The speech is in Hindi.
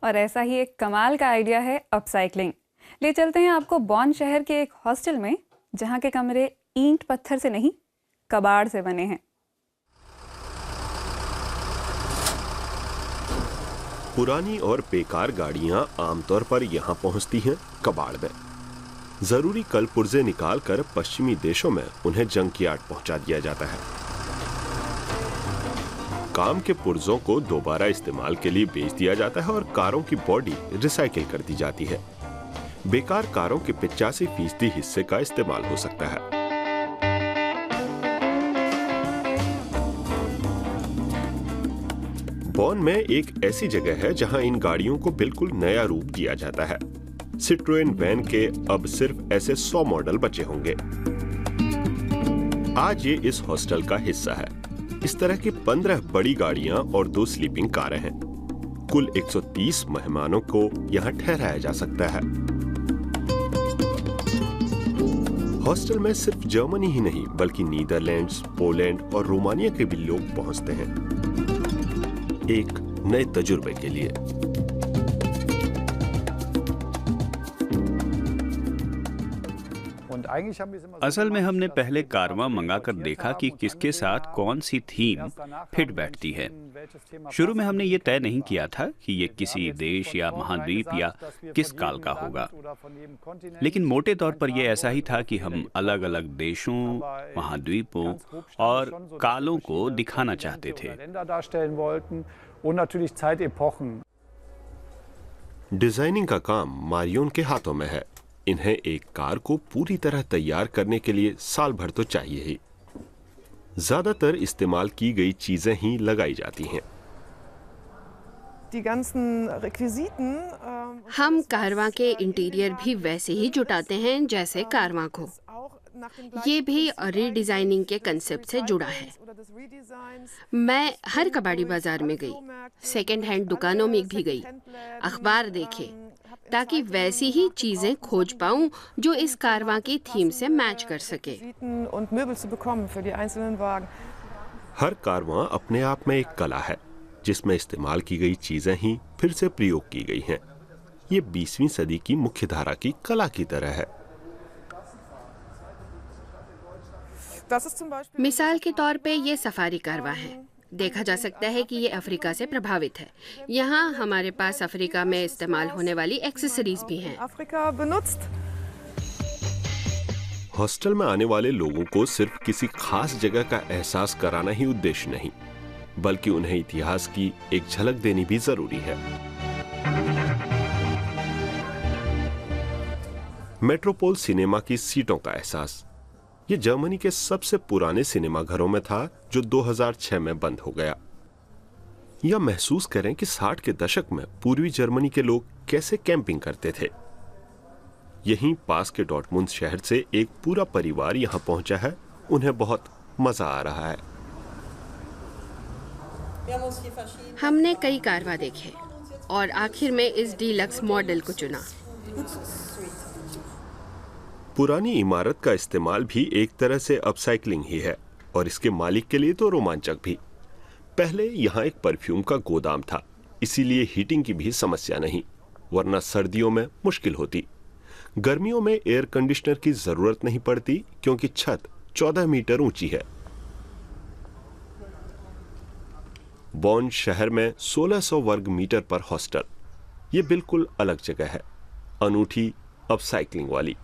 और ऐसा ही एक कमाल का आइडिया है अपसाइक्लिंग। ले चलते हैं आपको बॉन शहर के एक हॉस्टल में, जहां के कमरे ईंट पत्थर से नहीं, कबाड़ से बने हैं। पुरानी और बेकार गाड़ियां आमतौर पर यहां पहुंचती हैं कबाड़ में। जरूरी कल पुर्जे निकालकर पश्चिमी देशों में उन्हें जंकयार्ड पहुंचा दिया जाता है। काम के पुर्जों को दोबारा इस्तेमाल के लिए बेच दिया जाता है और कारों की बॉडी रिसाइकिल कर दी जाती है। बेकार कारों के 85% हिस्से का इस्तेमाल हो सकता है। बॉन में एक ऐसी जगह है जहां इन गाड़ियों को बिल्कुल नया रूप दिया जाता है। सिट्रोएन वैन के अब सिर्फ ऐसे 100 मॉडल बचे होंगे। आज ये इस हॉस्टल का हिस्सा है। इस तरह की 15 बड़ी गाड़ियां और 2 स्लीपिंग कारें हैं। कुल 130 मेहमानों को यहां ठहराया जा सकता है। हॉस्टल में सिर्फ जर्मनी ही नहीं बल्कि नीदरलैंड्स, पोलैंड और रोमानिया के भी लोग पहुंचते हैं एक नए तजुर्बे के लिए। असल में हमने पहले कारवां मंगाकर देखा कि किसके साथ कौन सी थीम फिट बैठती है। शुरू में हमने ये तय नहीं किया था कि ये किसी देश या महाद्वीप या किस काल का होगा, लेकिन मोटे तौर पर यह ऐसा ही था कि हम अलग अलग देशों, महाद्वीपों और कालों को दिखाना चाहते थे। डिजाइनिंग का काम मारियोन के हाथों में है। इन्हें एक कार को पूरी तरह तैयार करने के लिए साल भर तो चाहिए ही। ज्यादातर इस्तेमाल की गई चीजें ही लगाई जाती हैं। हम कारवां के इंटीरियर भी वैसे ही जुटाते हैं जैसे कारवां को। ये भी रीडिजाइनिंग के कंसेप्ट से जुड़ा है। मैं हर कबाड़ी बाजार में गई, सेकेंड हैंड दुकानों में भी गई, अखबार देखे ताकि वैसी ही चीजें खोज पाऊं जो इस कारवां की थीम से मैच कर सके। हर कारवां अपने आप में एक कला है जिसमें इस्तेमाल की गई चीजें ही फिर से प्रयोग की गई हैं। ये 20वीं सदी की मुख्य धारा की कला की तरह है। मिसाल के तौर पे ये सफारी कारवां है। देखा जा सकता है कि ये अफ्रीका से प्रभावित है। यहाँ हमारे पास अफ्रीका में इस्तेमाल होने वाली एक्सेसरीज भी हैं। हॉस्टल में आने वाले लोगों को सिर्फ किसी खास जगह का एहसास कराना ही उद्देश्य नहीं, बल्कि उन्हें इतिहास की एक झलक देनी भी जरूरी है। मेट्रोपोल सिनेमा की सीटों का एहसास। ये जर्मनी के सबसे पुराने सिनेमा घरों में था जो 2006 में बंद हो गया। यह महसूस करें कि 60 के दशक में पूर्वी जर्मनी के लोग कैसे कैंपिंग करते थे। यहीं पास के डॉर्टमुंड शहर से एक पूरा परिवार यहां पहुंचा है। उन्हें बहुत मजा आ रहा है। हमने कई कारवां देखे और आखिर में इस डीलक्स मॉडल को चुना। पुरानी इमारत का इस्तेमाल भी एक तरह से अपसाइक्लिंग ही है और इसके मालिक के लिए तो रोमांचक भी। पहले यहाँ एक परफ्यूम का गोदाम था, इसीलिए हीटिंग की भी समस्या नहीं, वरना सर्दियों में मुश्किल होती। गर्मियों में एयर कंडीशनर की जरूरत नहीं पड़ती क्योंकि छत 14 मीटर ऊंची है। बॉन शहर में 1600 वर्ग मीटर पर हॉस्टल। ये बिल्कुल अलग जगह है, अनूठी अपसाइक्लिंग वाली।